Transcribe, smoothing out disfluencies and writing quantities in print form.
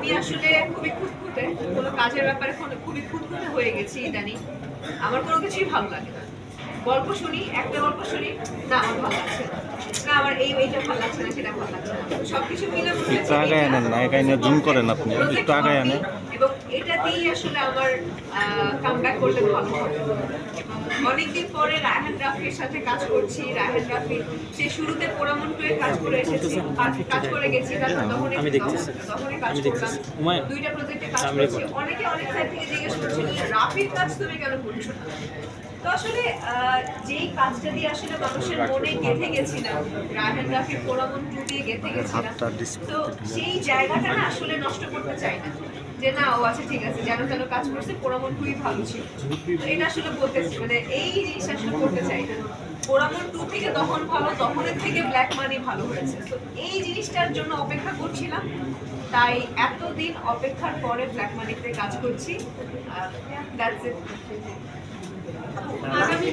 আমি আসলে খুবই খুঁতখুঁতে, কোনো কাজের ব্যাপারে খুবই খুঁতখুঁতে হয়ে গেছি ইদানিং। আমার কোনো কিছুই ভালো লাগে না। গল্প শুনি, একটা গল্প শুনি, না আমার ভালো লাগছে না। না আমার এইটা ভালো লাগছে না, সেটা ভালো লাগছে না। সবকিছু মিলে মনে একটু হচ্ছে আগায় আনেন না, একাই নিয়ে জুম করেন আপনি, একটু আগায় আনেন। এবং এটাতেই আসলে আমার কামব্যাক করলে ভালো হবে। অনেকদিন পরে রায়হান রাফির সাথে কাজ করছি। রায়হান রাফি সে শুরুতে পোড়ামন টুয়ে কাজ করে এসেছি, কাজ করে গেছি, তারপর তখনই কাজ করলাম। দুইটা প্রজেক্টে কাজ করছি। অনেকে অনেক সাইড থেকে জিজ্ঞেস করছে রাফির কাজ তুমি কেন করছো না? তো আসলে যেই কাজটা দিয়ে আসলে মানুষের মনে গেঁথে গেছিলাম, রায়হান রাফির পোড়ামন টু দিয়ে গেঁথে গেছিলাম, তো সেই জায়গাটা না আসলে নষ্ট করতে চাই না। যে না ও আচ্ছা ঠিক আছে, যেন যেন কাজ করছে, পোড়ামন খুবই ভালো ছিল। তো এটা আসলে বলতেছি, মানে এই জিনিসটা আসলে করতে চাই না। পোড়ামন টু থেকে তখন ভালো, তখনের থেকে ব্ল্যাক মানি ভালো হয়েছে। তো এই জিনিসটার জন্য অপেক্ষা করছিলাম, তাই এতদিন অপেক্ষার পরে ব্ল্যাক মানিতে কাজ করছি। That's it. আগামী